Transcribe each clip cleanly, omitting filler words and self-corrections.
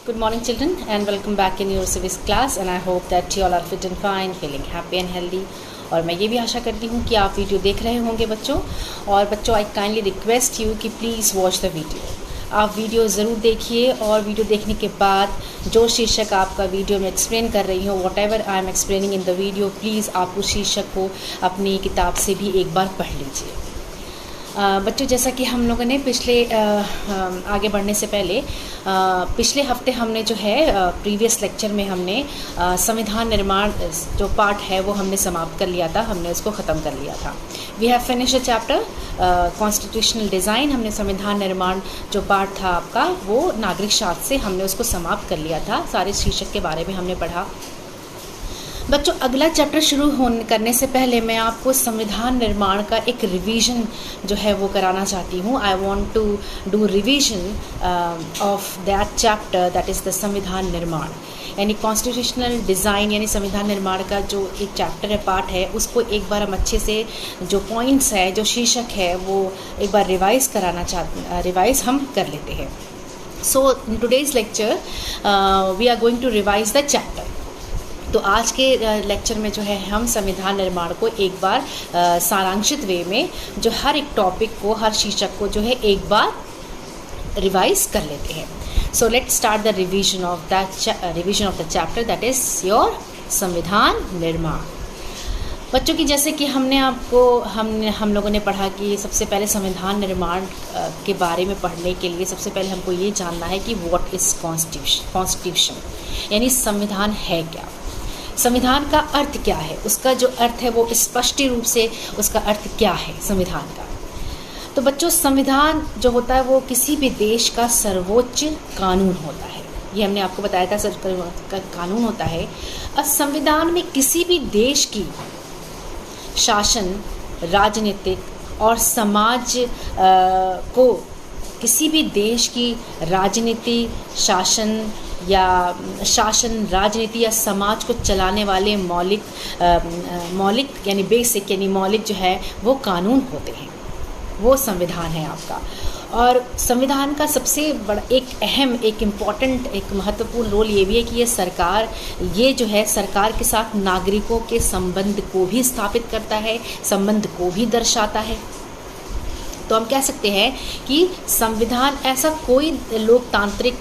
Good morning children and welcome back in your civics class and I hope that you all are fit and fine, feeling happy and healthy। और मैं ये भी आशा करती हूँ कि आप वीडियो देख रहे होंगे बच्चों। और बच्चों आई काइंडली रिक्वेस्ट यू कि प्लीज़ वॉच द वीडियो। आप वीडियो ज़रूर देखिए और वीडियो देखने के बाद जो शीर्षक आपका वीडियो में एक्सप्लेन कर रही हूँ, what ever I am explaining in the video, please आप उस शीर्षक को अपनी किताब से भी एक बार पढ़ लीजिए। बच्चों जैसा कि हम लोगों ने आगे बढ़ने से पहले पिछले हफ्ते हमने जो है प्रीवियस लेक्चर में हमने संविधान निर्माण जो पार्ट है वो हमने समाप्त कर लिया था, हमने उसको ख़त्म कर लिया था। We have finish the chapter constitutional design. हमने संविधान निर्माण जो पार्ट था आपका वो नागरिक शास्त्र से हमने उसको समाप्त कर लिया था। सारे शीर्षक के बारे में हमने पढ़ा। बच्चों अगला चैप्टर शुरू करने से पहले मैं आपको संविधान निर्माण का एक रिवीजन जो है वो कराना चाहती हूँ। I want to do revision of that chapter, that is the संविधान निर्माण, यानी कॉन्स्टिट्यूशनल डिज़ाइन यानी संविधान निर्माण का जो एक चैप्टर है, पार्ट है, उसको एक बार हम अच्छे से जो पॉइंट्स है, जो शीर्षक है, वो एक बार रिवाइज हम कर लेते हैं। So in today's lecture we are going to revise the chapter. तो आज के लेक्चर में जो है हम संविधान निर्माण को एक बार सारांशित वे में जो हर एक टॉपिक को, हर शीर्षक को जो है एक बार रिवाइज कर लेते हैं। So let's start the revision of the chapter that is your संविधान निर्माण। बच्चों की जैसे कि हम लोगों ने पढ़ा कि सबसे पहले संविधान निर्माण के बारे में पढ़ने के लिए सबसे पहले हमको ये जानना है कि व्हाट इज़ कॉन्स्टिट्यूशन, यानी संविधान है क्या, संविधान का अर्थ क्या है, उसका जो अर्थ है वो स्पष्ट रूप से उसका अर्थ क्या है संविधान का। तो बच्चों संविधान जो होता है वो किसी भी देश का सर्वोच्च कानून होता है। ये हमने आपको बताया था, का कानून होता है। और संविधान में किसी भी देश की शासन, राजनीतिक और समाज को, किसी भी देश की राजनीति, राजनीति या समाज को चलाने वाले मौलिक यानी बेसिक यानी मौलिक जो है वो कानून होते हैं, वो संविधान है आपका। और संविधान का सबसे बड़ा एक अहम, एक इम्पॉर्टेंट, एक महत्वपूर्ण रोल ये भी है कि ये जो है सरकार के साथ नागरिकों के संबंध को भी स्थापित करता है, संबंध को भी दर्शाता है। तो हम कह सकते हैं कि संविधान ऐसा कोई लोकतांत्रिक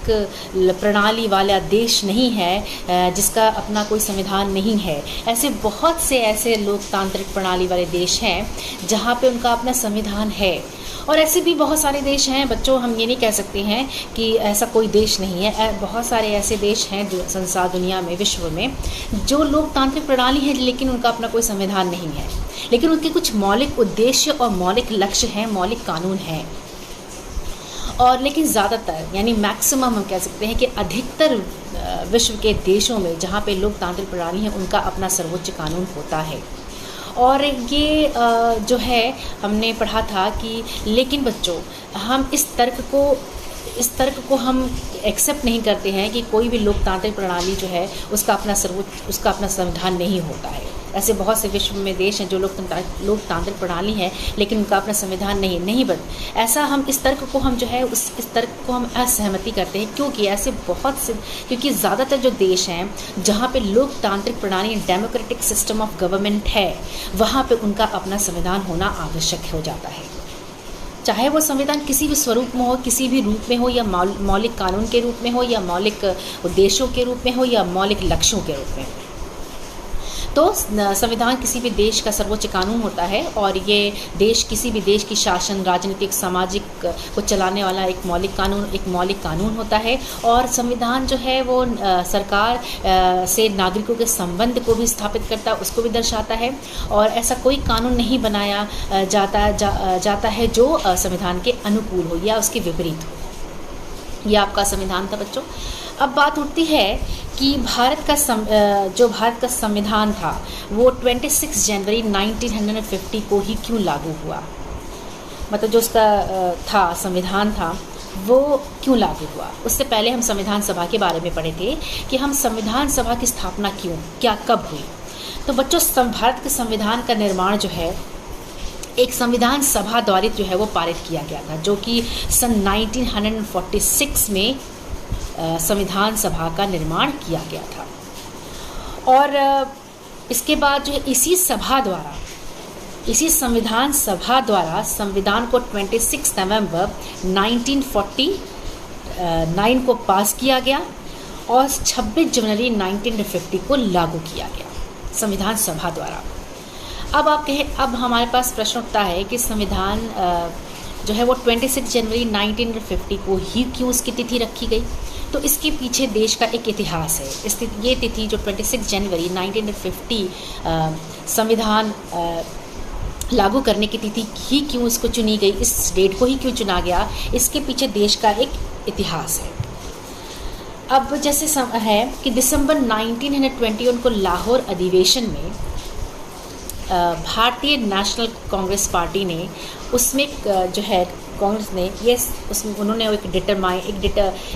प्रणाली वाला देश नहीं है जिसका अपना कोई संविधान नहीं है। ऐसे बहुत से ऐसे लोकतांत्रिक प्रणाली वाले देश हैं जहाँ पे उनका अपना संविधान है, और ऐसे भी बहुत सारे देश हैं बच्चों। हम ये नहीं कह सकते हैं कि ऐसा कोई देश नहीं है। बहुत सारे ऐसे देश हैं जो संसार दुनिया में, विश्व में, जो लोकतांत्रिक प्रणाली है लेकिन उनका अपना कोई संविधान नहीं है, लेकिन उनके कुछ मौलिक उद्देश्य और मौलिक लक्ष्य हैं, मौलिक कानून हैं। और लेकिन ज़्यादातर यानी मैक्सिमम हम कह सकते हैं कि अधिकतर विश्व के देशों में जहाँ पे लोकतांत्रिक प्रणाली है उनका अपना सर्वोच्च कानून होता है। और ये जो है हमने पढ़ा था कि लेकिन बच्चों हम इस तर्क को हम एक्सेप्ट नहीं करते हैं कि कोई भी लोकतांत्रिक प्रणाली जो है उसका अपना संविधान नहीं होता है। ऐसे बहुत से विश्व में देश हैं जो लोकतांत्रिक प्रणाली है लेकिन उनका अपना संविधान नहीं बट ऐसा हम इस तर्क को हम जो है इस तर्क को हम असहमति करते हैं, क्योंकि ज़्यादातर जो देश हैं जहाँ पे लोकतांत्रिक प्रणाली, डेमोक्रेटिक सिस्टम ऑफ गवर्नमेंट है, वहाँ पे उनका अपना संविधान होना आवश्यक हो जाता है। चाहे वो संविधान किसी भी स्वरूप में हो, किसी भी रूप में हो, या मौलिक कानून के रूप में हो, या मौलिक उद्देश्यों के रूप में हो, या मौलिक लक्ष्यों के रूप में। तो संविधान किसी भी देश का सर्वोच्च कानून होता है और ये किसी भी देश की शासन, राजनीतिक, सामाजिक को चलाने वाला एक मौलिक कानून होता है। और संविधान जो है वो सरकार से नागरिकों के संबंध को भी स्थापित करता है, उसको भी दर्शाता है। और ऐसा कोई कानून नहीं बनाया जाता है जो संविधान के अनुकूल हो या उसके विपरीत हो। यह आपका संविधान था बच्चों। अब बात उठती है कि भारत का संविधान था वो 26 जनवरी 1950 को ही क्यों लागू हुआ, मतलब जो उसका संविधान था वो क्यों लागू हुआ। उससे पहले हम संविधान सभा के बारे में पढ़े थे कि हम संविधान सभा की स्थापना कब हुई। तो बच्चों भारत के संविधान का निर्माण जो है एक संविधान सभा द्वारा जो है वो पारित किया गया था, जो कि सन 1946 में संविधान सभा का निर्माण किया गया था। और इसके बाद जो है इसी संविधान सभा द्वारा संविधान को 26 नवंबर 1949 को पास किया गया और 26 जनवरी 1950 को लागू किया गया संविधान सभा द्वारा। अब हमारे पास प्रश्न उठता है कि संविधान जो है वो 26 जनवरी 1950 को ही क्यों उसकी तिथि रखी गई। तो इसके पीछे देश का एक इतिहास है। ये तिथि जो 26 जनवरी 1950 संविधान लागू करने की तिथि ही क्यों इसको चुनी गई, इस डेट को ही क्यों चुना गया, इसके पीछे देश का एक इतिहास है। अब जैसे है कि दिसंबर 1921 को लाहौर अधिवेशन में भारतीय नेशनल कांग्रेस पार्टी ने उसमें जो है कांग्रेस ने उसमें उन्होंने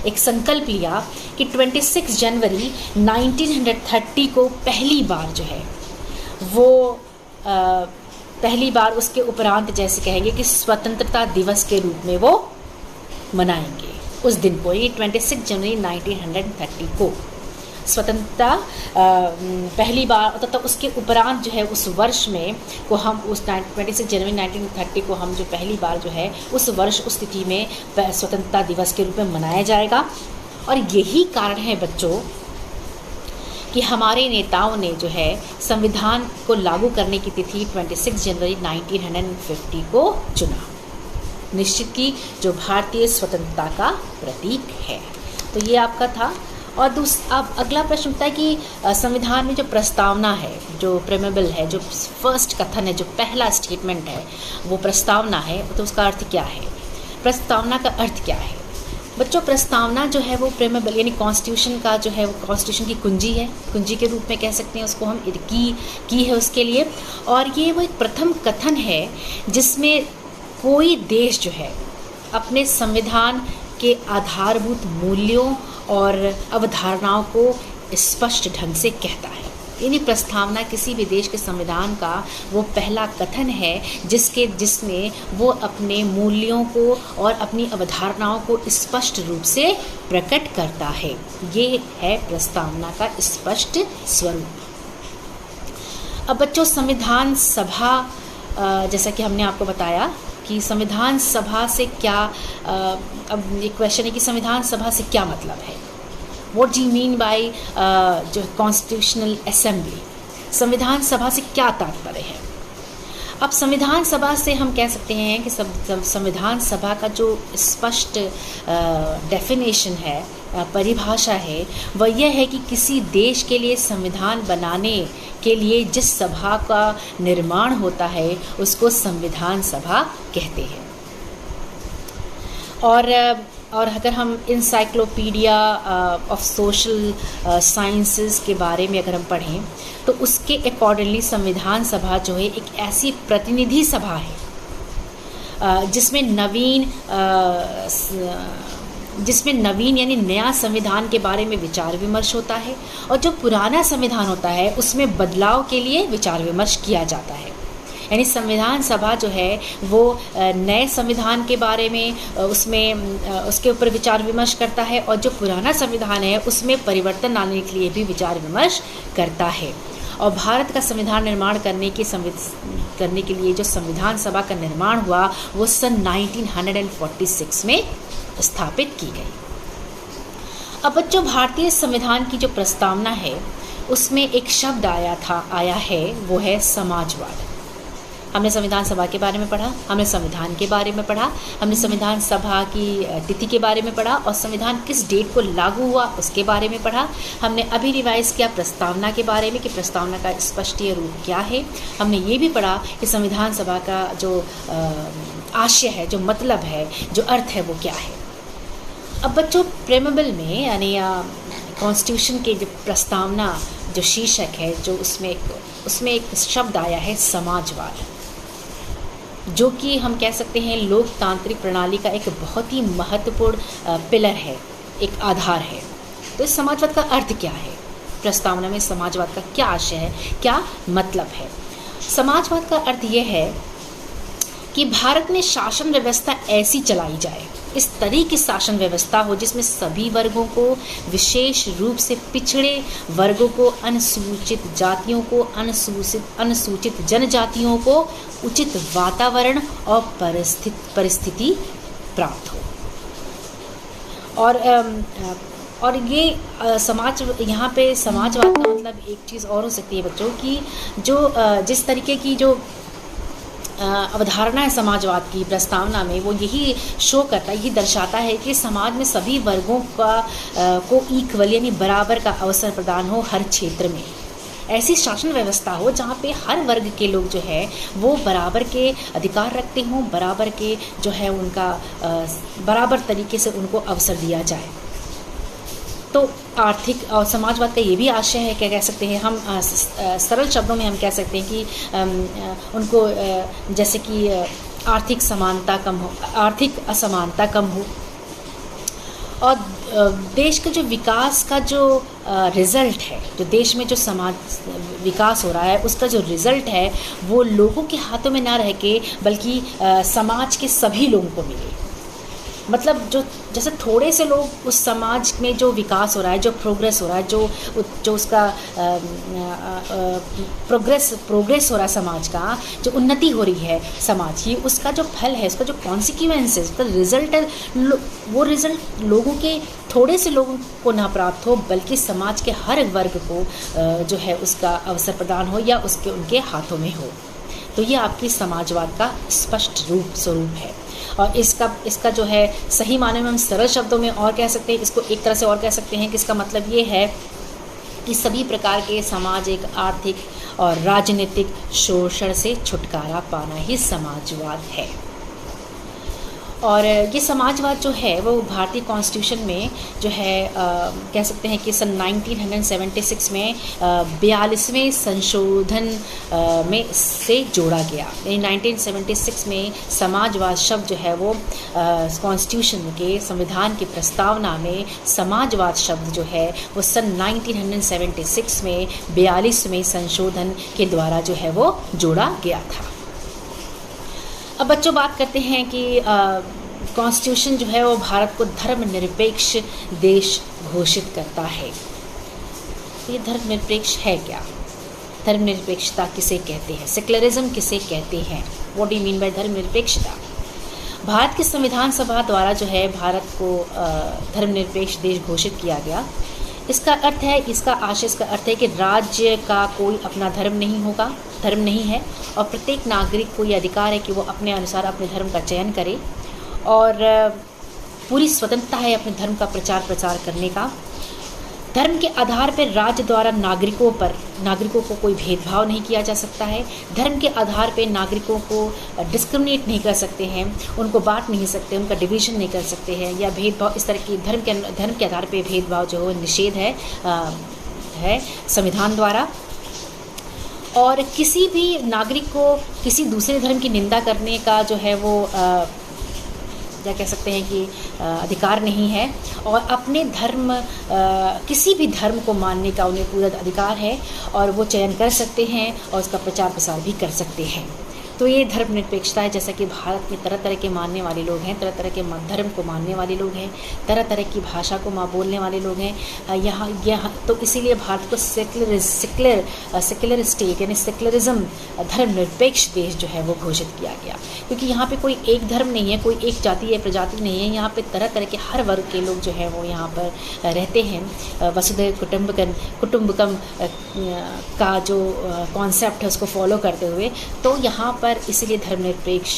एक संकल्प लिया कि 26 जनवरी 1930 को पहली बार जो है वो पहली बार उसके उपरांत जैसे कहेंगे कि स्वतंत्रता दिवस के रूप में वो मनाएंगे उस दिन को, ये 26 जनवरी 1930 को स्वतंत्रता पहली बार, तब उसके उपरांत जो है उस वर्ष में को हम उस 26 जनवरी 1930 को हम जो पहली बार जो है उस वर्ष उस तिथि में स्वतंत्रता दिवस के रूप में मनाया जाएगा। और यही कारण है बच्चों कि हमारे नेताओं ने जो है संविधान को लागू करने की तिथि 26 जनवरी 1950 को चुना, निश्चित की जो भारतीय स्वतंत्रता का प्रतीक है। तो ये आपका था। और अब अगला प्रश्न उठता है कि संविधान में जो प्रस्तावना है, जो प्रेमेबल है, जो फर्स्ट कथन है, जो पहला स्टेटमेंट है वो प्रस्तावना है, तो उसका अर्थ क्या है? प्रस्तावना का अर्थ क्या है बच्चों? प्रस्तावना जो है वो प्रेमेबल यानी कॉन्स्टिट्यूशन का जो है वो कॉन्स्टिट्यूशन की कुंजी है, कुंजी के रूप में कह सकते हैं उसको हम, की है उसके लिए। और ये वो एक प्रथम कथन है जिसमें कोई देश जो है अपने संविधान के आधारभूत मूल्यों और अवधारणाओं को स्पष्ट ढंग से कहता है। यानी प्रस्तावना किसी भी देश के संविधान का वो पहला कथन है जिसमें वो अपने मूल्यों को और अपनी अवधारणाओं को स्पष्ट रूप से प्रकट करता है। ये है प्रस्तावना का स्पष्ट स्वरूप। अब बच्चों संविधान सभा, जैसा कि हमने आपको बताया कि संविधान सभा से क्या, अब एक क्वेश्चन है कि संविधान सभा से क्या मतलब है? What do you mean by जो कॉन्स्टिट्यूशनल असेंबली? संविधान सभा से क्या तात्पर्य है? अब संविधान सभा से हम कह सकते हैं कि संविधान सभा का जो स्पष्ट डेफिनेशन है, परिभाषा है, वह यह है कि किसी देश के लिए संविधान बनाने के लिए जिस सभा का निर्माण होता है उसको संविधान सभा कहते हैं। और अगर हम इंसाइक्लोपीडिया ऑफ सोशल साइंसेस के बारे में अगर हम पढ़ें तो उसके अकॉर्डिंगली संविधान सभा जो है एक ऐसी प्रतिनिधि सभा है जिसमें नवीन यानी नया संविधान के बारे में विचार विमर्श होता है, और जो पुराना संविधान होता है उसमें बदलाव के लिए विचार विमर्श किया जाता है। यानी संविधान सभा जो है वो नए संविधान के बारे में उसके ऊपर विचार विमर्श करता है, और जो पुराना संविधान है उसमें परिवर्तन लाने के लिए भी विचार विमर्श करता है। और भारत का संविधान निर्माण करने के लिए जो संविधान सभा का निर्माण हुआ वो सन 1946 में स्थापित की गई। अब बच्चों भारतीय संविधान की जो प्रस्तावना है उसमें एक शब्द आया है, वो है समाजवाद। हमने संविधान सभा के बारे में पढ़ा, हमने संविधान के बारे में पढ़ा, हमने संविधान सभा की तिथि के बारे में पढ़ा, और संविधान किस डेट को लागू हुआ उसके बारे में पढ़ा। हमने अभी रिवाइज किया प्रस्तावना के बारे में कि प्रस्तावना का स्पष्टीय रूप क्या है। हमने ये भी पढ़ा कि संविधान सभा का जो आशय है, जो मतलब है, जो अर्थ है वो क्या है। अब बच्चों प्रेमेबल में यानी कॉन्स्टिट्यूशन के जो प्रस्तावना जो शीर्षक है, जो उसमें एक शब्द आया है समाजवाद, जो कि हम कह सकते हैं लोकतांत्रिक प्रणाली का एक बहुत ही महत्वपूर्ण पिलर है, एक आधार है। तो इस समाजवाद का अर्थ क्या है? प्रस्तावना में समाजवाद का क्या आशय है, क्या मतलब है? समाजवाद का अर्थ ये है कि भारत में शासन व्यवस्था ऐसी चलाई जाए, इस तरह की शासन व्यवस्था हो जिसमें सभी वर्गों को, विशेष रूप से पिछड़े वर्गों को, अनुसूचित जातियों को, अनुसूचित जनजातियों को उचित वातावरण और परिस्थिति प्राप्त हो। और ये समाज, यहाँ पे समाजवाद का मतलब एक चीज़ और हो सकती है बच्चों की, जो जिस तरीके की जो अवधारणा है समाजवाद की प्रस्तावना में, वो यही शो करता है, यही दर्शाता है कि समाज में सभी वर्गों को इक्वल यानी बराबर का अवसर प्रदान हो हर क्षेत्र में। ऐसी शासन व्यवस्था हो जहाँ पे हर वर्ग के लोग जो है वो बराबर के अधिकार रखते हों, बराबर के जो है उनका बराबर तरीके से उनको अवसर दिया जाए। तो आर्थिक और समाजवाद का ये भी आशय है, क्या कह सकते हैं हम, सरल शब्दों में हम कह सकते हैं कि उनको जैसे कि आर्थिक समानता कम हो, आर्थिक असमानता कम हो, और देश का जो विकास का जो रिज़ल्ट है, जो देश में जो समाज विकास हो रहा है उसका जो रिज़ल्ट है वो लोगों के हाथों में ना रह के बल्कि समाज के सभी लोगों को मिले। मतलब जो जैसे थोड़े से लोग उस समाज में जो विकास हो रहा है, जो प्रोग्रेस हो रहा है, जो उसका प्रोग्रेस हो रहा है समाज का, जो उन्नति हो रही है समाज की, उसका जो फल है, उसका जो कॉन्सिक्वेंस है, उसका रिजल्ट है, वो रिजल्ट लोगों के थोड़े से लोगों को ना प्राप्त हो बल्कि समाज के हर वर्ग को जो है उसका अवसर प्रदान हो या उनके हाथों में हो। तो ये आपकी समाजवाद का स्पष्ट स्वरूप है। और इसका जो है सही माने में हम सरल शब्दों में और कह सकते हैं, इसको एक तरह से और कह सकते हैं कि इसका मतलब ये है कि सभी प्रकार के सामाजिक, आर्थिक और राजनीतिक शोषण से छुटकारा पाना ही समाजवाद है। और ये समाजवाद जो है वो भारतीय कॉन्स्टिट्यूशन में जो है कह सकते हैं कि सन 1976 में 42वें संशोधन में से जोड़ा गया। 1976 में समाजवाद शब्द जो है वो कॉन्स्टिट्यूशन के संविधान की प्रस्तावना में समाजवाद शब्द जो है वो सन 1976 में 42वें संशोधन के द्वारा जो है वो जोड़ा गया था। अब बच्चों बात करते हैं कि कॉन्स्टिट्यूशन जो है वो भारत को धर्मनिरपेक्ष देश घोषित करता है। ये धर्मनिरपेक्ष है क्या? धर्मनिरपेक्षता किसे कहते हैं? सेक्युलरिज्म किसे कहते हैं? What do you mean by धर्मनिरपेक्षता? भारत की संविधान सभा द्वारा जो है भारत को धर्मनिरपेक्ष देश घोषित किया गया। इसका अर्थ है, इसका अर्थ है कि राज्य का कोई अपना धर्म नहीं है और प्रत्येक नागरिक को ये अधिकार है कि वो अपने अनुसार अपने धर्म का चयन करे और पूरी स्वतंत्रता है अपने धर्म का प्रचार करने का। धर्म के आधार पर राज्य द्वारा नागरिकों को कोई भेदभाव नहीं किया जा सकता है। धर्म के आधार पर नागरिकों को डिस्क्रिमिनेट नहीं कर सकते हैं, उनको बांट नहीं सकते, उनका डिवीज़न नहीं कर सकते हैं या भेदभाव, इस तरह की धर्म के आधार पर भेदभाव जो है निषेध है संविधान द्वारा। और किसी भी नागरिक को किसी दूसरे धर्म की निंदा करने का जो है वो क्या कह सकते हैं कि अधिकार नहीं है और अपने धर्म किसी भी धर्म को मानने का उन्हें पूरा अधिकार है और वो चयन कर सकते हैं और उसका प्रचार प्रसार भी कर सकते हैं। तो ये धर्मनिरपेक्षता है। जैसा कि भारत में तरह तरह के मानने वाले लोग हैं, तरह तरह के धर्म को मानने वाले लोग हैं, तरह तरह की भाषा को बोलने वाले लोग हैं यहाँ तो इसीलिए भारत को सेक्युलर स्टेट यानी सेक्युलरिज्म धर्मनिरपेक्ष देश जो है वो घोषित किया गया, क्योंकि यहाँ पे कोई एक धर्म नहीं है, कोई एक जाति या प्रजाति नहीं है। यहाँ पे तरह तरह के हर वर्ग के लोग जो है वो यहाँ पर रहते हैं। वसुधैव कुटुम्बकम का जो कॉन्सेप्ट है उसको फॉलो करते हुए, तो यहाँ पर इसलिए धर्मनिरपेक्ष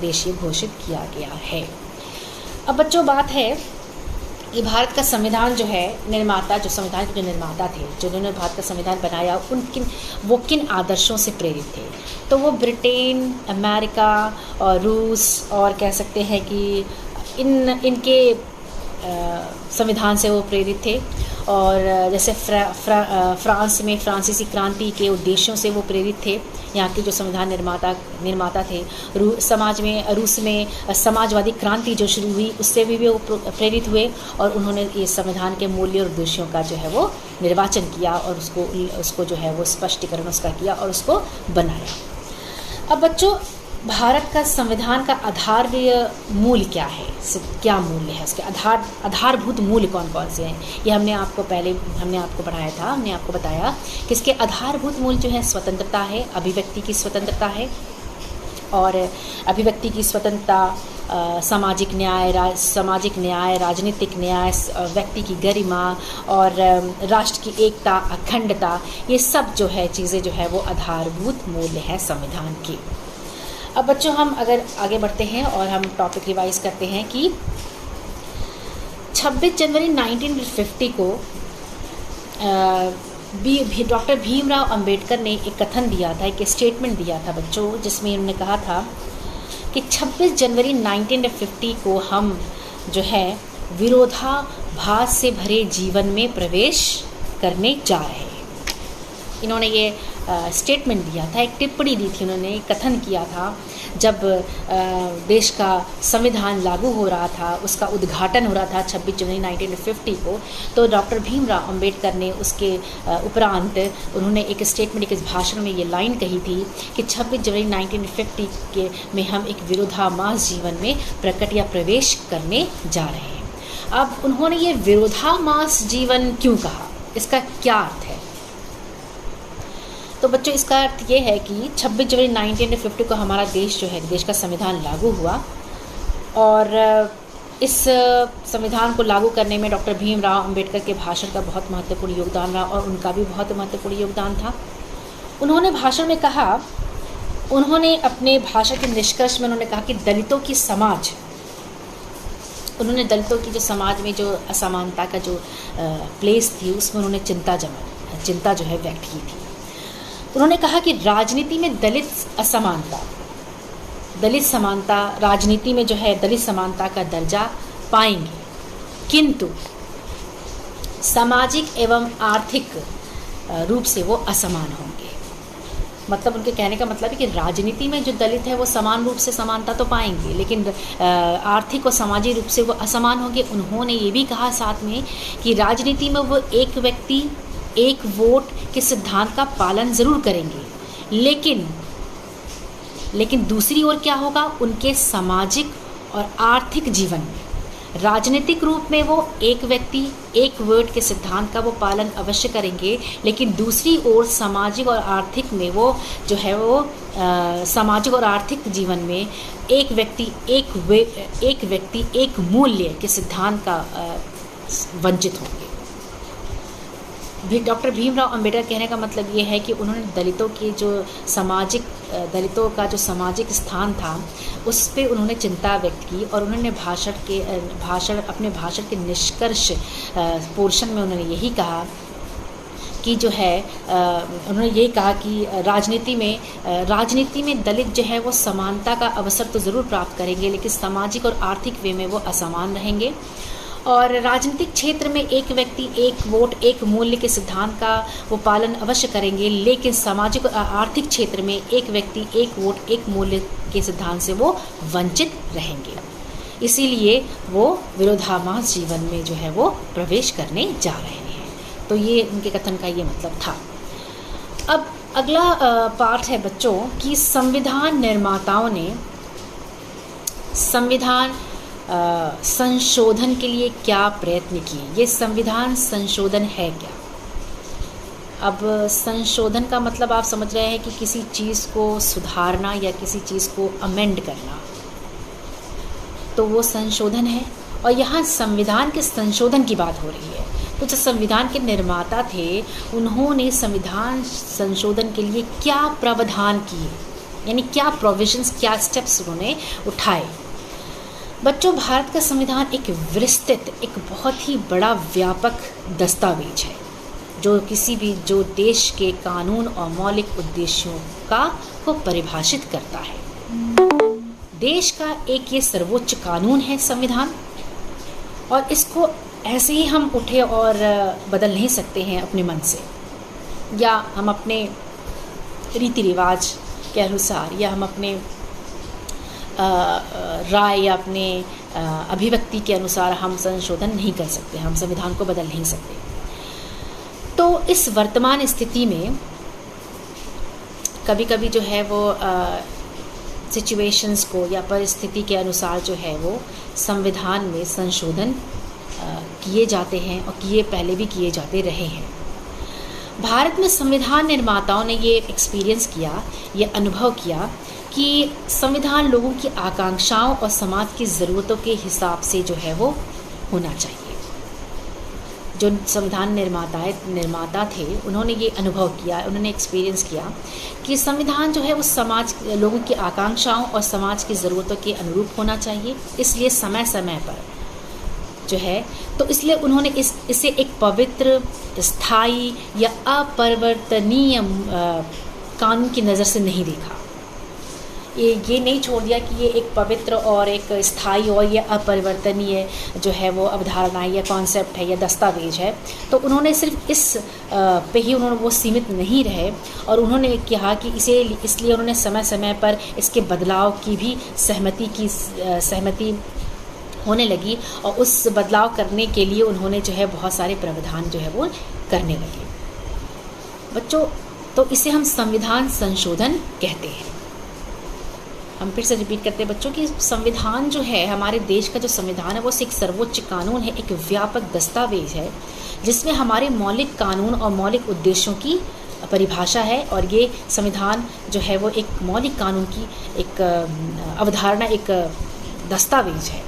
देश घोषित किया गया है। अब बच्चों बात है कि भारत का संविधान जो है संविधान के जो निर्माता थे, जिन्होंने भारत का संविधान बनाया, वो किन आदर्शों से प्रेरित थे? तो वो ब्रिटेन, अमेरिका और रूस और कह सकते हैं कि इनके संविधान से वो प्रेरित थे। और जैसे फ्रांस में फ्रांसीसी क्रांति के उद्देश्यों से वो प्रेरित थे, यहाँ के जो संविधान निर्माता थे। रूस में समाजवादी क्रांति जो शुरू हुई उससे भी वो प्रेरित हुए और उन्होंने ये संविधान के मूल्य और उद्देश्यों का जो है वो निर्वाचन किया और उसको जो है वो स्पष्टीकरण उसका किया और उसको बनाया। अब बच्चों भारत का संविधान का आधारीय मूल्य क्या है, क्या मूल्य है, उसके आधारभूत मूल्य कौन कौन से हैं, ये हमने आपको पढ़ाया था। हमने आपको बताया कि इसके आधारभूत मूल्य जो है स्वतंत्रता है, अभिव्यक्ति की स्वतंत्रता है, और अभिव्यक्ति की स्वतंत्रता, सामाजिक न्याय, राजनीतिक न्याय, व्यक्ति की गरिमा और राष्ट्र की एकता, अखंडता, ये सब जो है चीज़ें जो है वो आधारभूत मूल्य हैं संविधान की। अब बच्चों हम अगर आगे बढ़ते हैं और हम टॉपिक रिवाइज करते हैं कि 26 जनवरी 1950 को डॉक्टर भीमराव अंबेडकर ने एक कथन दिया था, एक स्टेटमेंट दिया था बच्चों, जिसमें उन्होंने कहा था कि 26 जनवरी 1950 को हम जो है विरोधाभास से भरे जीवन में प्रवेश करने जा रहे हैं। इन्होंने ये स्टेटमेंट दिया था, एक टिप्पणी दी थी उन्होंने, एक कथन किया था जब देश का संविधान लागू हो रहा था, उसका उद्घाटन हो रहा था 26 जनवरी 1950 को। तो डॉक्टर भीमराव अंबेडकर ने उसके उपरांत उन्होंने एक स्टेटमेंट, एक भाषण में ये लाइन कही थी कि 26 जनवरी 1950 में हम एक विरोधाभास जीवन में प्रकट या प्रवेश करने जा रहे हैं। अब उन्होंने ये विरोधाभास जीवन क्यों कहा, इसका क्या अर्थ है? तो बच्चों इसका अर्थ ये है कि 26 जनवरी 1950 को हमारा देश जो है, देश का संविधान लागू हुआ, और इस संविधान को लागू करने में डॉक्टर भीमराव अंबेडकर के भाषण का बहुत महत्वपूर्ण योगदान रहा, और उनका भी बहुत महत्वपूर्ण योगदान था। उन्होंने भाषण में कहा, उन्होंने अपने भाषण के निष्कर्ष में उन्होंने कहा कि दलितों की समाज, उन्होंने दलितों की जो समाज में जो असमानता का जो प्लेस थी उसमें उन्होंने चिंता जो है व्यक्त की थी। उन्होंने कहा कि राजनीति में दलित समानता राजनीति में जो है दलित समानता का दर्जा पाएंगे, किंतु सामाजिक एवं आर्थिक रूप से वो असमान होंगे। मतलब उनके कहने का मतलब है कि राजनीति में जो दलित है वो समान रूप से समानता तो पाएंगे, लेकिन आर्थिक और सामाजिक रूप से वो असमान होंगे। उन्होंने ये भी कहा साथ में कि राजनीति में वो एक व्यक्ति एक वोट के सिद्धांत का पालन ज़रूर करेंगे, लेकिन दूसरी ओर क्या होगा, उनके सामाजिक और आर्थिक जीवन में राजनीतिक रूप में वो एक व्यक्ति एक वोट के सिद्धांत का वो पालन अवश्य करेंगे, लेकिन दूसरी ओर सामाजिक और आर्थिक में वो जो है वो सामाजिक और आर्थिक जीवन में एक व्यक्ति एक मूल्य के सिद्धांत का वंचित होंगे। डॉक्टर भीमराव अंबेडकर कहने का मतलब ये है कि उन्होंने दलितों का जो सामाजिक स्थान था उस पे उन्होंने चिंता व्यक्त की, और उन्होंने अपने भाषण के निष्कर्ष पोर्शन में उन्होंने यही कहा कि जो है उन्होंने यही कहा कि राजनीति में दलित जो है वो समानता का अवसर तो ज़रूर प्राप्त करेंगे, लेकिन सामाजिक और आर्थिक वे में वो असमान रहेंगे। और राजनीतिक क्षेत्र में एक व्यक्ति एक वोट एक मूल्य के सिद्धांत का वो पालन अवश्य करेंगे, लेकिन सामाजिक और आर्थिक क्षेत्र में एक व्यक्ति एक वोट एक मूल्य के सिद्धांत से वो वंचित रहेंगे। इसीलिए वो विरोधाभास जीवन में जो है वो प्रवेश करने जा रहे हैं। तो ये उनके कथन का ये मतलब था। अब अगला पार्ट है बच्चों कि संविधान निर्माताओं ने संविधान संशोधन के लिए क्या प्रयत्न किए। ये संविधान संशोधन है क्या? अब संशोधन का मतलब आप समझ रहे हैं कि किसी चीज़ को सुधारना या किसी चीज़ को अमेंड करना, तो वो संशोधन है। और यहाँ संविधान के संशोधन की बात हो रही है। तो जो संविधान के निर्माता थे उन्होंने संविधान संशोधन के लिए क्या प्रावधान किए, यानी क्या प्रोविजंस, क्या स्टेप्स उन्होंने उठाए। बच्चों भारत का संविधान एक विस्तृत, एक बहुत ही बड़ा व्यापक दस्तावेज है जो देश के कानून और मौलिक उद्देश्यों को परिभाषित करता है। देश का एक ये सर्वोच्च कानून है संविधान, और इसको ऐसे ही हम उठे और बदल नहीं सकते हैं अपने मन से, या हम अपने रीति रिवाज के अनुसार, या हम अपने राय या अपने अभिव्यक्ति के अनुसार हम संशोधन नहीं कर सकते, हम संविधान को बदल नहीं सकते। तो इस वर्तमान स्थिति में कभी कभी जो है वो सिचुएशंस को या परिस्थिति के अनुसार जो है वो संविधान में संशोधन किए जाते हैं और पहले भी किए जाते रहे हैं। भारत में संविधान निर्माताओं ने ये एक्सपीरियंस किया, ये अनुभव किया कि संविधान लोगों की आकांक्षाओं और समाज की ज़रूरतों के हिसाब से जो है वो होना चाहिए। जो संविधान निर्माता थे उन्होंने ये अनुभव किया, उन्होंने एक्सपीरियंस किया कि संविधान जो है वो समाज लोगों की आकांक्षाओं और समाज की ज़रूरतों के अनुरूप होना चाहिए। इसलिए समय समय पर जो है तो इसलिए उन्होंने इसे एक पवित्र, स्थायी या अपरिवर्तनीय कानून की नज़र से नहीं देखा। ये नहीं छोड़ दिया कि ये एक पवित्र और एक स्थायी और ये अपरिवर्तनीय जो है वो अवधारणा या कॉन्सेप्ट है या दस्तावेज है। तो उन्होंने सिर्फ इस पे ही उन्होंने वो सीमित नहीं रहे और उन्होंने कहा कि इसलिए उन्होंने समय समय पर इसके बदलाव की भी सहमति होने लगी और उस बदलाव करने के लिए उन्होंने जो है बहुत सारे प्रावधान जो है वो करने लगे। बच्चों, तो इसे हम संविधान संशोधन कहते हैं। हम फिर से रिपीट करते हैं बच्चों कि संविधान जो है, हमारे देश का जो संविधान है वो एक सर्वोच्च कानून है, एक व्यापक दस्तावेज है जिसमें हमारे मौलिक कानून और मौलिक उद्देश्यों की परिभाषा है। और ये संविधान जो है वो एक मौलिक कानून की एक अवधारणा, एक दस्तावेज है।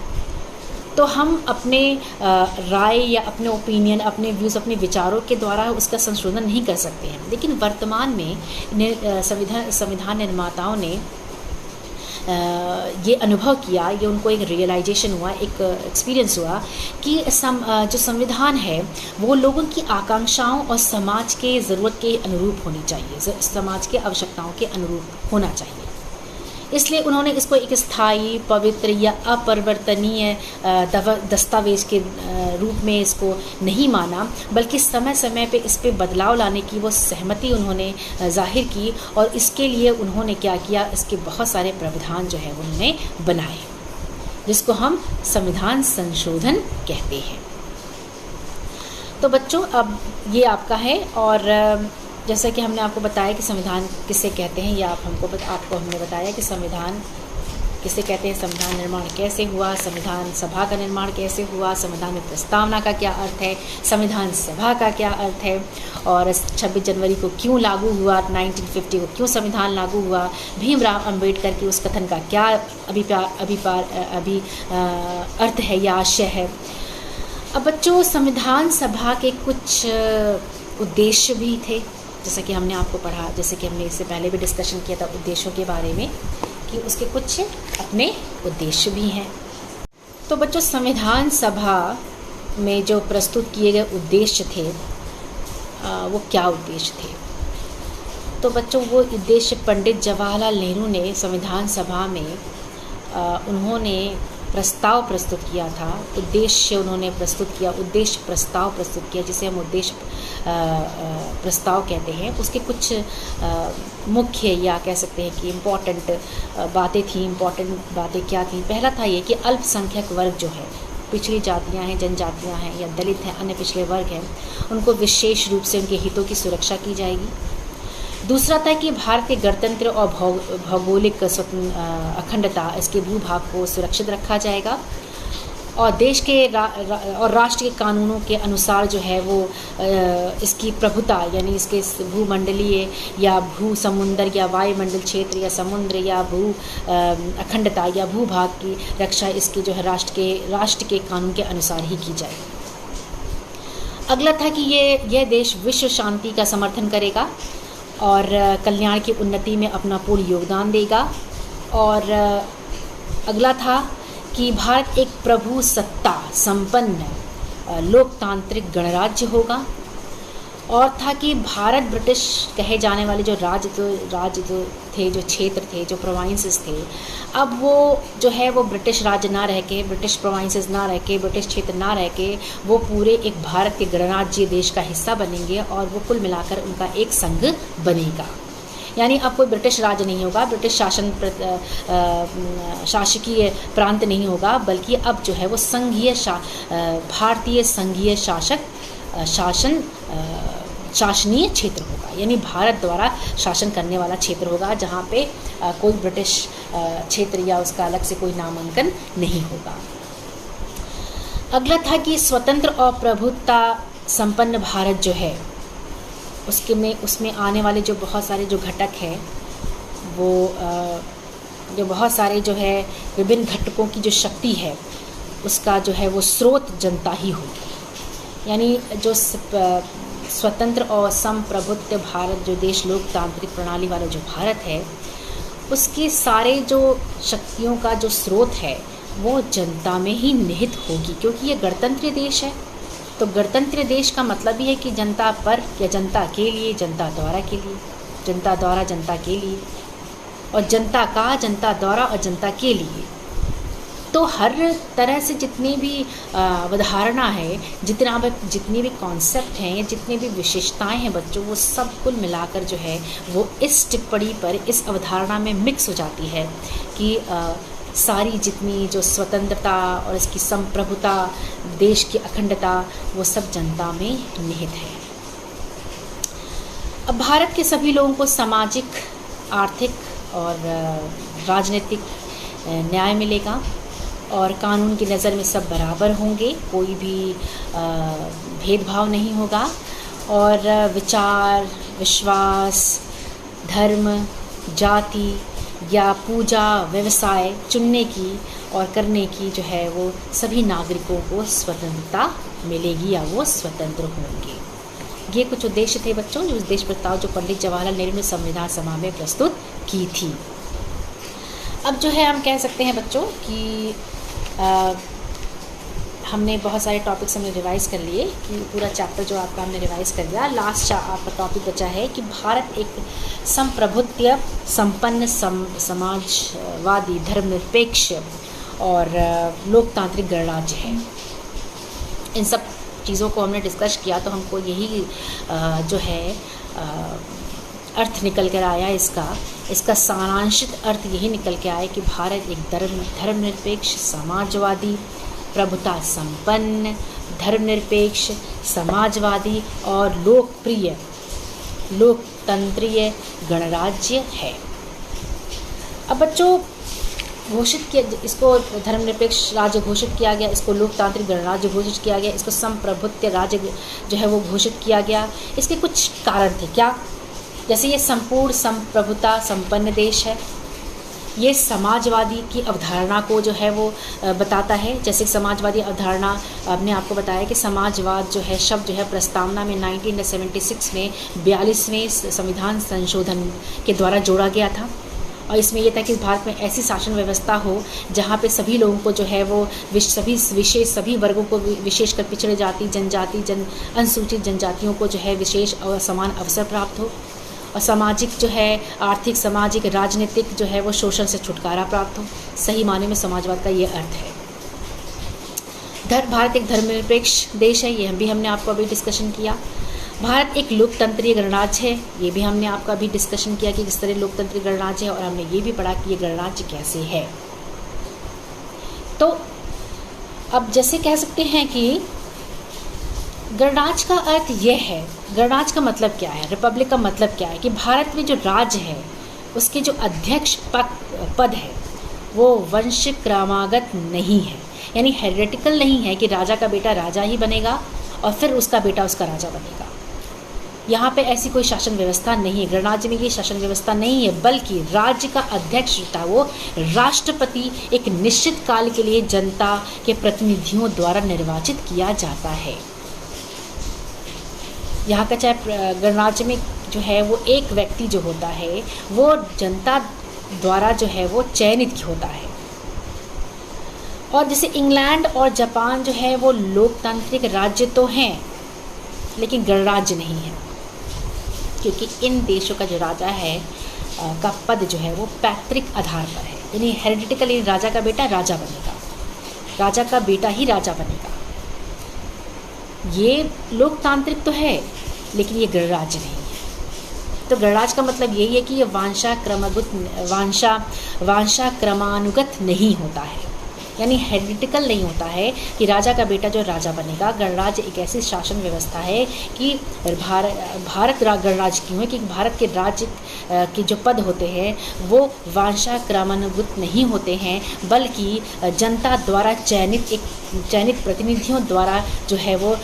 तो हम अपने राय या अपने ओपिनियन, अपने व्यूज़, अपने विचारों के द्वारा उसका संशोधन नहीं कर सकते हैं। लेकिन वर्तमान में संविधान निर्माताओं ने ये अनुभव किया, ये उनको एक रियलाइजेशन हुआ, एक एक्सपीरियंस हुआ कि जो संविधान है वो लोगों की आकांक्षाओं और समाज के ज़रूरत के अनुरूप होनी चाहिए, समाज के आवश्यकताओं के अनुरूप होना चाहिए। इसलिए उन्होंने इसको एक स्थायी, पवित्र या अपरिवर्तनीय दस्तावेज के रूप में इसको नहीं माना, बल्कि समय समय पे इस पे बदलाव लाने की वो सहमति उन्होंने जाहिर की। और इसके लिए उन्होंने क्या किया, इसके बहुत सारे प्रावधान जो है उन्होंने बनाए, जिसको हम संविधान संशोधन कहते हैं। तो बच्चों, अब ये आपका है। और जैसा कि हमने आपको बताया कि संविधान किसे कहते हैं, या आपको हमने बताया कि संविधान किसे कहते हैं, संविधान निर्माण कैसे हुआ, संविधान सभा का निर्माण कैसे हुआ, संविधान में प्रस्तावना का क्या अर्थ है, संविधान सभा का क्या अर्थ है, और 26 जनवरी को क्यों लागू हुआ, 1950 को क्यों संविधान लागू हुआ, भीमराव अंबेडकर के उस कथन का क्या अर्थ है या आशय है। अब बच्चों, संविधान सभा के कुछ उद्देश्य भी थे, जैसा कि हमने आपको पढ़ा, जैसे कि हमने इससे पहले भी डिस्कशन किया था उद्देश्यों के बारे में, कि उसके कुछ अपने उद्देश्य भी हैं। तो बच्चों, संविधान सभा में जो प्रस्तुत किए गए उद्देश्य थे वो क्या उद्देश्य थे? तो बच्चों, वो उद्देश्य पंडित जवाहरलाल नेहरू ने संविधान सभा में उन्होंने प्रस्ताव प्रस्तुत किया था, उद्देश्य उन्होंने प्रस्तुत किया, उद्देश्य प्रस्ताव प्रस्तुत किया, जिसे हम उद्देश्य प्रस्ताव कहते हैं। उसके कुछ मुख्य या कह सकते हैं कि इम्पॉर्टेंट बातें थी। इम्पॉर्टेंट बातें क्या थी? पहला था ये कि अल्पसंख्यक वर्ग जो है, पिछड़ी जातियां हैं, जनजातियां हैं या दलित हैं, अन्य पिछड़े वर्ग हैं, उनको विशेष रूप से उनके हितों की सुरक्षा की जाएगी। दूसरा था कि भारत के गणतंत्र और भौगोलिक अखंडता, इसके भूभाग को सुरक्षित रखा जाएगा और देश के और राष्ट्र के कानूनों के अनुसार जो है वो इसकी प्रभुता, यानी इसके भूमंडलीय या भू समुंदर या वायुमंडल क्षेत्र या समुद्र या भू अखंडता या भूभाग की रक्षा इसके जो है राष्ट्र के कानून के अनुसार ही की जाएगी। अगला था कि यह देश विश्व शांति का समर्थन करेगा और कल्याण की उन्नति में अपना पूर्ण योगदान देगा। और अगला था कि भारत एक प्रभु सत्ता संपन्न लोकतांत्रिक गणराज्य होगा। और था कि भारत ब्रिटिश कहे जाने वाले जो राज्य थे, जो क्षेत्र थे, जो प्रोविंसेस थे, अब वो जो है वो ब्रिटिश राज्य ना रह के, ब्रिटिश प्रोविंसेस ना रह के, ब्रिटिश क्षेत्र ना रह के, वो पूरे एक भारत के गणराज्य देश का हिस्सा बनेंगे और वो कुल मिलाकर उनका एक संघ बनेगा। यानी अब कोई ब्रिटिश राज्य नहीं होगा, ब्रिटिश शासकीय प्रांत नहीं होगा, बल्कि अब जो है वो भारतीय संघीय शासनीय क्षेत्र होगा। यानी भारत द्वारा शासन करने वाला क्षेत्र होगा, जहाँ पे कोई ब्रिटिश क्षेत्र या उसका अलग से कोई नामांकन नहीं होगा। अगला था कि स्वतंत्र और प्रभुत्ता संपन्न भारत जो है उसमें आने वाले जो बहुत सारे जो घटक हैं वो जो बहुत सारे जो है विभिन्न घटकों की जो शक्ति है उसका जो है वो स्रोत जनता ही होगी। यानी जो स्वतंत्र और संप्रभुत्व भारत जो देश लोकतांत्रिक प्रणाली वाला जो भारत है उसके सारे जो शक्तियों का जो स्रोत है वो जनता में ही निहित होगी, क्योंकि ये गणतंत्र देश है। तो गणतंत्र देश का मतलब ही है कि जनता पर या जनता के लिए, जनता द्वारा के लिए, जनता द्वारा जनता के लिए, और जनता का जनता द्वारा और जनता के लिए। तो हर तरह से जितनी भी अवधारणा है, जितनी भी कॉन्सेप्ट हैं या जितनी भी विशेषताएं हैं बच्चों, वो सब कुल मिलाकर जो है वो इस टिप्पणी पर, इस अवधारणा में मिक्स हो जाती है कि सारी जितनी जो स्वतंत्रता और इसकी संप्रभुता, देश की अखंडता, वो सब जनता में निहित है। अब भारत के सभी लोगों को सामाजिक, आर्थिक और राजनीतिक न्याय मिलेगा और कानून की नज़र में सब बराबर होंगे, कोई भी भेदभाव नहीं होगा और विचार, विश्वास, धर्म, जाति या पूजा, व्यवसाय चुनने की और करने की जो है वो सभी नागरिकों को स्वतंत्रता मिलेगी या वो स्वतंत्र होंगे। ये कुछ उद्देश्य थे बच्चों जो उद्देश्य प्रस्ताव जो पंडित जवाहरलाल नेहरू ने संविधान सभा में प्रस्तुत की थी। अब जो है हम कह सकते हैं बच्चों कि हमने बहुत सारे टॉपिक्स हमने रिवाइज कर लिए कि पूरा चैप्टर जो आपका हमने रिवाइज कर लिया। लास्ट आपका टॉपिक बचा है कि भारत एक संप्रभुत्व संपन्न समाजवादी, धर्मनिरपेक्ष और लोकतांत्रिक गणराज्य है। इन सब चीज़ों को हमने डिस्कस किया तो हमको यही जो है अर्थ निकल कर आया इसका सारांशित अर्थ यही निकल के आया कि भारत एक धर्मनिरपेक्ष, समाजवादी, प्रभुता संपन्न, धर्मनिरपेक्ष, समाजवादी और लोकप्रिय लोकतंत्रीय गणराज्य है। अब बच्चों घोषित किया, इसको धर्मनिरपेक्ष राज्य घोषित किया गया, इसको लोकतांत्रिक गणराज्य घोषित किया गया, इसको संप्रभुत्व राज्य जो है वो घोषित किया गया। इसके कुछ कारण थे क्या? जैसे ये संपूर्ण संप्रभुता संपन्न देश है, ये समाजवादी की अवधारणा को जो है वो बताता है। जैसे समाजवादी अवधारणा हमने आपको बताया कि समाजवाद जो है शब्द जो है प्रस्तावना में 1976 में 42वें संविधान संशोधन के द्वारा जोड़ा गया था और इसमें यह था कि भारत में ऐसी शासन व्यवस्था हो जहाँ पे सभी लोगों को जो है वो सभी वर्गों को विशेषकर पिछड़े जाति, जनजाति, अनुसूचित जनजातियों को जो है विशेष और समान अवसर प्राप्त हो और सामाजिक जो है आर्थिक, सामाजिक, राजनीतिक जो है वो शोषण से छुटकारा प्राप्त हो। सही माने में समाजवाद का ये अर्थ है। भारत एक धर्मनिरपेक्ष देश है, ये भी हमने आपको अभी डिस्कशन किया। भारत एक लोकतंत्रीय गणराज्य है, ये भी हमने आपका अभी डिस्कशन किया कि किस तरह लोकतंत्रीय गणराज्य है और हमने ये भी पढ़ा कि ये गणराज्य कैसे है। तो अब जैसे कह सकते हैं कि गणराज्य का अर्थ यह है, गणराज्य का मतलब क्या है, रिपब्लिक का मतलब क्या है कि भारत में जो राज्य है उसके जो अध्यक्ष पद है वो वंश क्रमागत नहीं है, यानी हेरिडिटल नहीं है कि राजा का बेटा राजा ही बनेगा और फिर उसका बेटा उसका राजा बनेगा। यहाँ पे ऐसी कोई शासन व्यवस्था नहीं है, गणराज्य में ये शासन व्यवस्था नहीं है, बल्कि राज्य का अध्यक्ष था वो राष्ट्रपति एक निश्चित काल के लिए जनता के प्रतिनिधियों द्वारा निर्वाचित किया जाता है। यहाँ का चाहे गणराज्य में जो है वो एक व्यक्ति जो होता है वो जनता द्वारा जो है वो चयनित होता है। और जैसे इंग्लैंड और जापान जो है वो लोकतांत्रिक राज्य तो हैं लेकिन गणराज्य नहीं है, क्योंकि इन देशों का जो राजा है का पद जो है वो पैतृक आधार पर है, यानी हेरिडिटिकली राजा का बेटा राजा बनेगा, राजा का बेटा ही राजा बनेगा। ये लोकतांत्रिक तो है लेकिन ये गणराज्य नहीं है। तो गणराज्य का मतलब यही है कि ये वांशा क्रमानुगत नहीं होता है, यानी हेरिडिटिकल नहीं होता है कि राजा का बेटा जो राजा बनेगा। गणराज्य एक ऐसी शासन व्यवस्था है कि भारत गणराज्य क्यों है कि भारत के राज्य के जो पद होते हैं वो वंशाक्रमानुगत नहीं होते हैं, बल्कि जनता द्वारा चयनित प्रतिनिधियों द्वारा जो है वो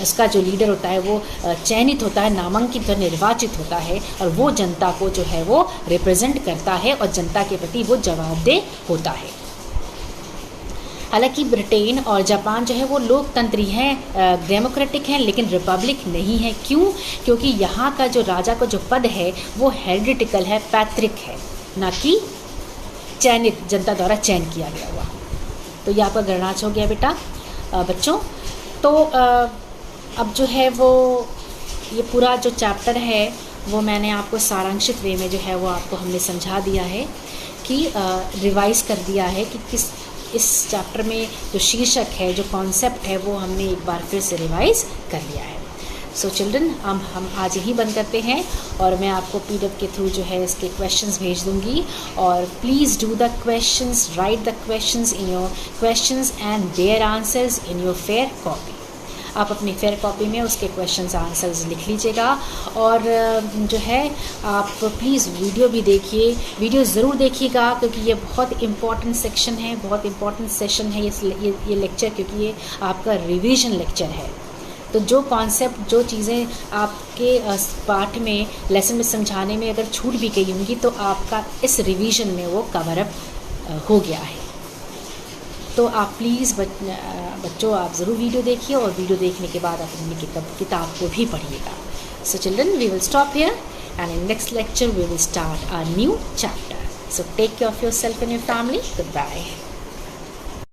इसका जो लीडर होता है वो चयनित होता है, नामांकित और निर्वाचित होता है, और वो जनता को जो है वो रिप्रेजेंट करता है और जनता के प्रति वो जवाबदेह होता है। हालांकि ब्रिटेन और जापान जो है वो लोकतंत्री हैं, डेमोक्रेटिक हैं, लेकिन रिपब्लिक नहीं है। क्यों? क्योंकि यहाँ का जो राजा का जो पद है वो हेरिडिटिकल है, पैतृक है, ना कि चयनित, जनता द्वारा चयन किया गया हुआ। तो ये आपका गणराज्य हो गया बेटा बच्चों। तो अब जो है वो ये पूरा जो चैप्टर है वो मैंने आपको सारांशित वे में जो है वो आपको हमने समझा दिया है कि रिवाइज़ कर दिया है कि किस इस चैप्टर में जो शीर्षक है, जो कॉन्सेप्ट है, वो हमने एक बार फिर से रिवाइज़ कर लिया है। सो चिल्ड्रन, हम आज यही बंद करते हैं और मैं आपको PDF के थ्रू जो है इसके क्वेश्चंस भेज दूंगी, और please do the questions, right the questions in your questions and their answers in your fair copy. आप अपनी फेयर कॉपी में उसके क्वेश्चंस आंसर्स लिख लीजिएगा, और जो है आप प्लीज़ वीडियो भी देखिए, वीडियो ज़रूर देखिएगा, क्योंकि ये बहुत इम्पॉर्टेंट सेक्शन है, बहुत इम्पॉर्टेंट सेशन है ये लेक्चर, क्योंकि ये आपका रिवीजन लेक्चर है। तो जो कॉन्सेप्ट, जो चीज़ें आपके पाठ में, लेसन में समझाने में अगर छूट भी गई होंगी तो आपका इस रिवीजन में वो कवर अप हो गया है। तो आप प्लीज़ बच्चों आप ज़रूर वीडियो देखिए, और वीडियो देखने के बाद अपनी किताब को भी पढ़िएगा। So children, we will stop here and in next lecture we will start a new chapter. So take care of yourself and your family. Good bye.